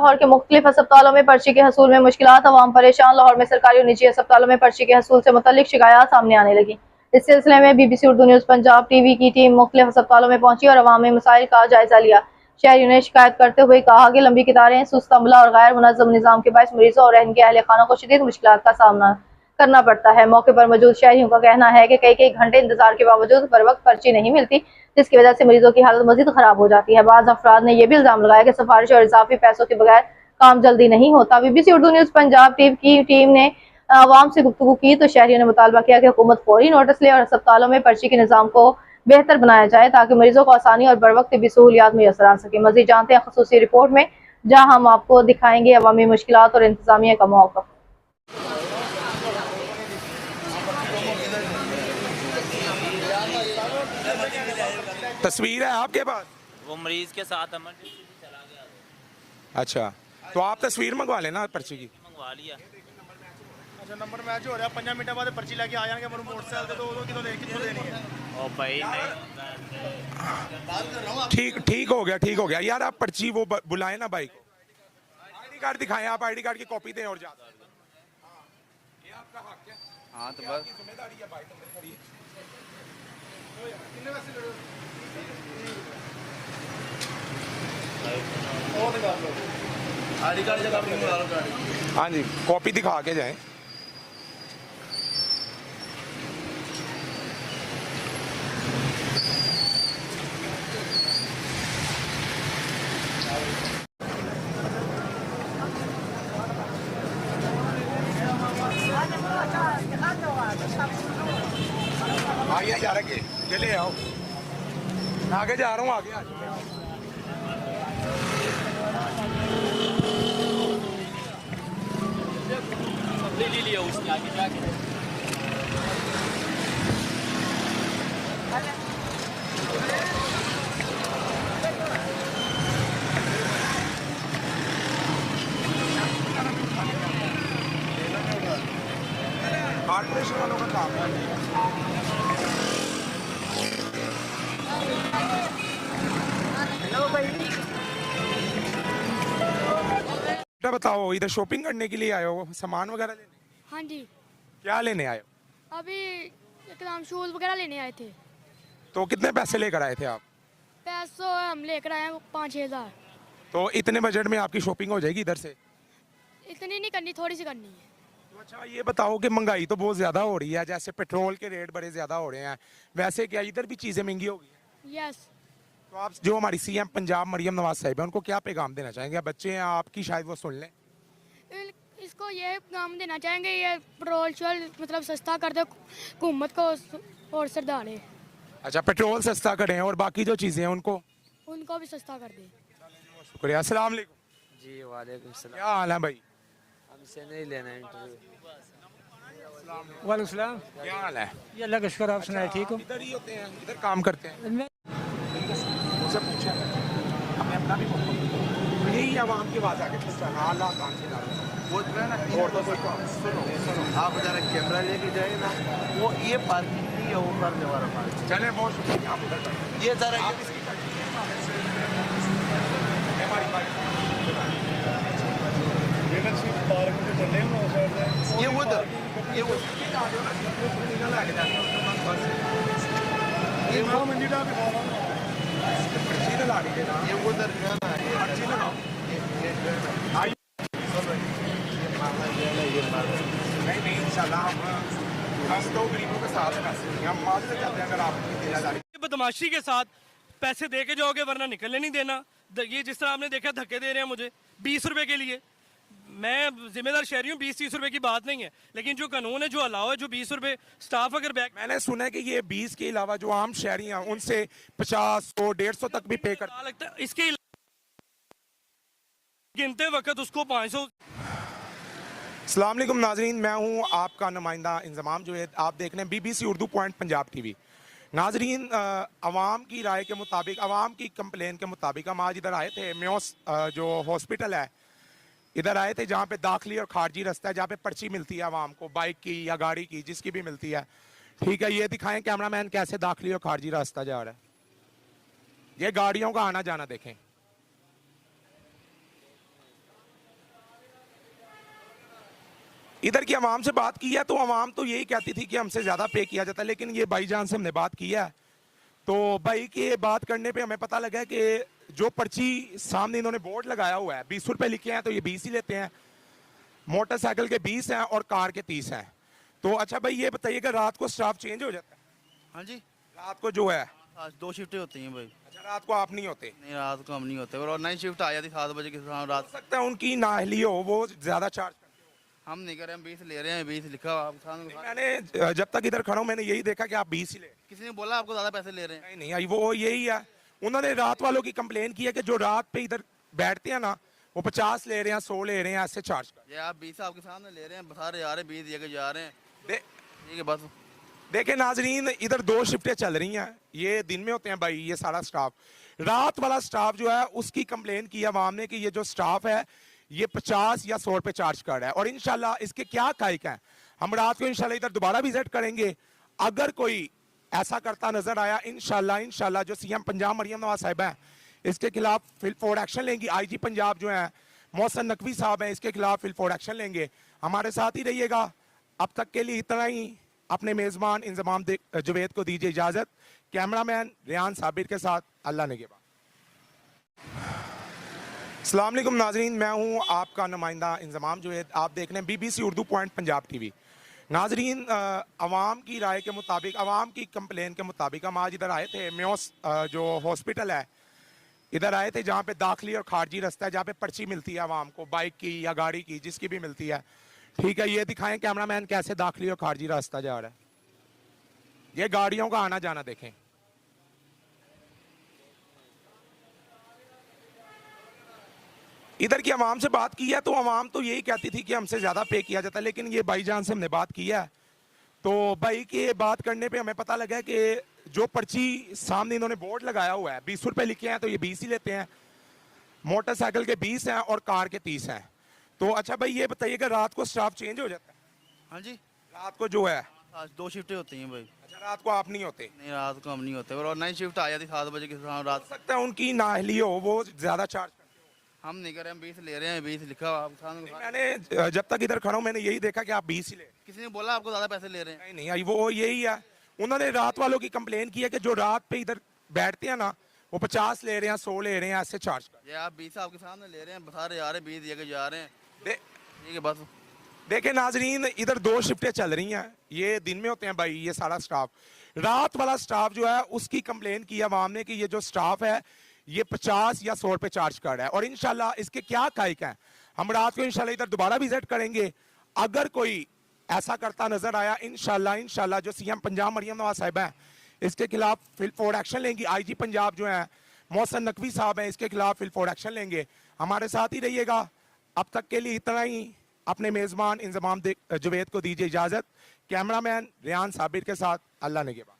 लाहौर के मुख्तलिफ अस्पतालों में पर्ची के हसूल में मुश्किलात, अवाम परेशान। लाहौर में सरकारी और निजी अस्पतालों में पर्ची के हसूल से मुतल्लिक शिकायत सामने आने लगी। इस सिलसिले में BBC Urdu news Punjab TV की टीम मुख्तलिफ अस्पतालों में पहुंची और अवामी मसाइल का जायजा लिया। शहरियों ने शिकायत करते हुए कहा कि लंबी कतारें, सुस्त अमला और गैर मुनज़्ज़म निज़ाम के बायस मरीजों और इनके अहल खाना को शदीद मुश्किलात का सामना करना पड़ता है। मौके पर मौजूद शहरियों का कहना है कि कई घंटे इंतजार के बावजूद बर वक्त पर्ची नहीं मिलती, जिसकी वजह से मरीजों की हालत मजीद खराब हो जाती है। बाज़ अफराद ने यह भी इल्जाम लगाया कि सिफारिश और इजाफी पैसों के बगैर काम जल्दी नहीं होता। BBC उर्दू न्यूज़ पंजाब की टीम ने आवाम से गुफ्तगू की तो शहरियों ने मुतालबा किया कि हुकूमत फौरी नोटिस ले और अस्पतालों में पर्ची के निज़ाम को बेहतर बनाया जाए ताकि मरीजों को आसानी और बर वक्त भी सहूलियात मुयसर आ सके। मज़ीद जानते हैं खसूसी रिपोर्ट में, जहाँ हम आपको दिखाएंगे अवामी मुश्किलात और इंतजामिया का मौक़िफ़। तस्वीर है आपके पास? वो मरीज के साथ इमरजेंसी में चला गया। अच्छा, तो आप तस्वीर मंगवा लेना पर्ची की। मंगवा लिया। अच्छा, नंबर मैच हो रहा है, 5 मिनट बाद पर्ची लेके आ जाएंगे। मोटरसाइकिल तो कितों देनी है? ओ भाई नहीं, ठीक हो गया, ठीक हो गया यार। आप पर्ची वो बुलाए ना भाई को, ID कार्ड दिखाएं। आप ID कार्ड की कॉपी दें और जाते। ये आपका हक है। हाँ तो बस जिम्मेदारी है भाई, तुमने खड़ी है। ID कार्ड जगह अपनी बुला लो गाड़ी। हाँ जी, कॉपी दिखा के जाएं। आगे जा रहे ये ले आओ, आगे जा रहा हूँ, आगे आ जाओ। ले लिया उसने आगे जाके। कॉर्पोरेशन वालों का काम है। बताओ, इधर शॉपिंग करने के लिए आए हो, सामान वगैरह लेने? हाँ जी, क्या लेने आए हो? अभी एकदम शूज वगैरह लेने आए थे। तो कितने पैसे लेकर आए थे आप? पैसों हम लेकर आए हैं 5-6 हज़ार। तो इतने बजट में आपकी शॉपिंग हो जाएगी इधर से? इतनी नहीं करनी, थोड़ी सी करनी है। तो अच्छा, ये बताओ कि महंगाई तो बहुत ज्यादा हो रही है, जैसे पेट्रोल के रेट बड़े ज्यादा हो रहे हैं, वैसे क्या इधर भी चीजें महंगी होगी? यस। तो आप जो हमारी CM पंजाब मरियम नवाज साहिब है, उनको क्या पैगाम देना चाहेंगे? बच्चे हैं आपकी, शायद वो सुन लें। इसको ये काम देना चाहेंगे, ये पेट्रोल शोल मतलब सस्ता कर दे हुकूमत को और सरदारे। अच्छा, पेट्रोल सस्ता करें और बाकी जो चीजें हैं उनको भी सस्ता कर दे। शुक्रिया। अस्सलाम वालेकुम। जी वालेकुम सलाम। क्या हाल है भाई? हमसे नहीं लेना इंटरव्यू। वालेकुम सलाम। क्या हाल है? ये अल्लाह का शुक्र, आप सुनाए ठीक हो? इधर ही होते हैं, इधर काम करते हैं। उनसे पूछे, हमें अपना भी यही आवाम की बात आगे आला काम से वो जो है ना, और तो कोई सुनो, आप जरा कैमरा लेके जाए ना, वो ये पार्किंग नहीं है, वो करने वाला पार्किंग। चले, बहुत शुक्रिया। आप उधर जाइए। ये जरा आप इसकी हमारी बाइक ये उधर ये उधर जो है ना, नहीं इंशाल्लाह हम तो गरीबों के साथ हैं, हम माल से जाते हैं। अगर आप बदमाशी के साथ पैसे दे के जाओगे वरना निकलने नहीं देना। ये जिस तरह आपने देखा धक्के दे रहे हैं मुझे 20 रुपए के लिए। मैं जिम्मेदार शहरी हूँ, 20-30 रुपए की बात नहीं है, लेकिन जो कानून है, जो अलाव है, जो 20 रुपए स्टाफ अगर बैग। मैंने सुना है कि ये 20 के अलावा जो आम शहरी हैं उनसे 50, 100, 150 तक भी पे कर लगता है। इसके गिनते वक्त उसको 500। अस्सलाम वालेकुम नाजरीन, मैं हूं आपका नुमाइंदा इंजमाम, जो है आप देख रहे हैं BBC Urdu point Punjab TV। नाजरीन, अवाम की राय के मुताबिक, अवाम की कंप्लेन के मुताबिक हम आज इधर आए थे। म्योस जो हॉस्पिटल है, इधर आए थे जहाँ पे दाखिली और खारजी रास्ता है, जहाँ पे पर्ची मिलती है आवाम को, बाइक की या गाड़ी की, जिसकी भी मिलती है। ठीक है, ये दिखाएं कैमरामैन कैसे दाखिली और खारजी रास्ता जा रहा है। ये गाड़ियों का आना जाना देखें। इधर की आवाम से बात की है तो आवाम तो यही कहती थी कि हमसे ज़्यादा पे किया जाता है, लेकिन ये भाईजान से हमने बात की है तो भाई के बात करने पे हमें पता लगा कि जो पर्ची सामने इन्होंने बोर्ड लगाया हुआ है 20 रुपए लिखे हैं तो ये 20 ही लेते हैं, मोटरसाइकिल के 20 हैं और कार के 30 हैं। तो अच्छा भाई ये बताइएगा रात को स्टाफ चेंज हो जाता है? हाँ जी, रात को जो है, आज 2 शिफ्टें होती हैं भाई। अच्छा रात को आप नहीं होते? नहीं, रात को हम नहीं होते, और नाइट शिफ्ट आ जाती 7 बजे के साथ रात। हो सकता है उनकी नाअहली हो, वो ज़्यादा चार्ज करते हो। हम नहीं कर रहे, हम 20 ले रहे हैं, 20 लिखा हुआ आपके सामने। मैंने जब तक इधर खड़ा हूँ मैंने यही देखा कि आप 20 ही ले। किसी ने बोला आपको ज़्यादा पैसे ले रहे हैं? नहीं नहीं, वो यही है, उन्होंने रात वालों की कंप्लेन की है कि जो रात पे इधर बैठते हैं ना वो 50 ले रहे हैं, 100 ले रहे हैं, ऐसे चार्ज कर। ये आप 20 आपके सामने ले रहे हैं, बता रहे जा रहे हैं, 20 दे के जा रहे हैं। ठीक है बस। देखे नाजरीन, इधर 2 शिफ्टें चल रही हैं, ये दिन में होते हैं भाई ये सारा स्टाफ। रात वाला स्टाफ जो है उसकी कंप्लेन की आवाम ने कि ये जो स्टाफ है ये 50 या 100 रुपए चार्ज कर रहा है, और इंशाल्लाह इसके क्या कायक हैं हम रात को इंशाल्लाह इधर दोबारा विजिट करेंगे। अगर कोई ऐसा करता नजर आया इंशाल्लाह जो सीएम पंजाब मरियम नवाज साहिब हैं इसके खिलाफ फिल फोर्ड एक्शन लेंगी। आईजी पंजाब जो है मोहसिन नकवी साहब हैं, इसके खिलाफ फिल फोर्ड एक्शन लेंगे। हमारे साथ ही रहिएगा। अब तक के लिए इतना ही। अपने मेजबान इंजमाम जुवैद को दीजिए इजाजत। कैमरामैन रियान साबिर के साथ अल्लाह निगहबान। अस्सलाम वालेकुम नाजरीन, मैं हूं आपका नुमाइंदा इंजमाम जुवैद। आप देख रहे हैं BBC Urdu point Punjab TV। नाजरीन, अवाम की राय के मुताबिक, अवाम की कंप्लेन के मुताबिक हम आज इधर आए थे। म्योस जो हॉस्पिटल है इधर आए थे, जहाँ पे दाखिली और खारजी रास्ता है, जहाँ पे पर्ची मिलती है अवाम को, बाइक की या गाड़ी की, जिसकी भी मिलती है। ठीक है, ये दिखाएं कैमरामैन कैसे दाखिली और खारजी रास्ता जा रहा है। ये गाड़ियों का आना जाना देखें। इधर की आवाम से बात की है तो आवाम तो यही कहती थी कि हमसे ज्यादा पे किया जाता है, लेकिन ये भाईजान से हमने बात की है तो भाई के बात करने पे हमें पता लगा कि जो पर्ची सामने इन्होंने बोर्ड लगाया हुआ है 20 रुपए लिखे हैं तो ये 20 ही लेते हैं, मोटरसाइकिल के 20 हैं और कार के 30 हैं। तो अच्छा भाई ये बताइएगा रात को स्टाफ चेंज हो जाता है? हाँ जी, रात को जो है, आज 2 शिफ्टें होती हैं भाई। अच्छा रात को आप नहीं होते? नहीं, रात को हम नहीं होते, और नाइट शिफ्ट आ जाती 7 बजे के साथ रात। हो सकता है उनकी नाअहली हो, वो ज्यादा चार्ज करते हो। हम नहीं कर रहे, हम 20 ले रहे हैं, 20 लिखा हुआ आपके सामने। मैंने जब तक इधर खड़ा हूँ मैंने यही देखा कि आप 20 ही ले। किसी ने बोला आपको ज़्यादा पैसे ले रहे हैं? नहीं नहीं, वो यही है, उन्होंने रात वालों की कंप्लेन की है कि जो रात पे इधर बैठते हैं ना वो 50 ले रहे हैं, 100 ले रहे हैं, ऐसे चार्ज कर। ये आप 20 आपके सामने ले रहे हैं, बता रहे जा रहे हैं, 20 दे के जा रहे हैं। ठीक है बस। देखे नाजरीन, इधर 2 शिफ्टें चल रही हैं, ये दिन में होते हैं भाई ये सारा स्टाफ। रात वाला स्टाफ जो है उसकी कंप्लेन की आवाम ने कि ये जो स्टाफ है ये 50 या 100 रुपए चार्ज कर रहा है, और इंशाल्लाह इसके क्या कायक हैं हम रात को इंशाल्लाह इधर दोबारा विजिट करेंगे। अगर कोई ऐसा करता नजर आया इंशाल्लाह जो सीएम पंजाब मरियम नवाज साहिब हैं इसके खिलाफ फिल फोर्ड एक्शन लेंगी। आईजी पंजाब जो है मोहसिन नकवी साहब हैं, इसके खिलाफ फिल फोर्ड एक्शन लेंगे। हमारे साथ ही रहिएगा। अब तक के लिए इतना ही। अपने मेजबान इंजमाम जुवैद को दीजिए इजाजत। कैमरामैन रियान साबिर के साथ अल्लाह निगहबान।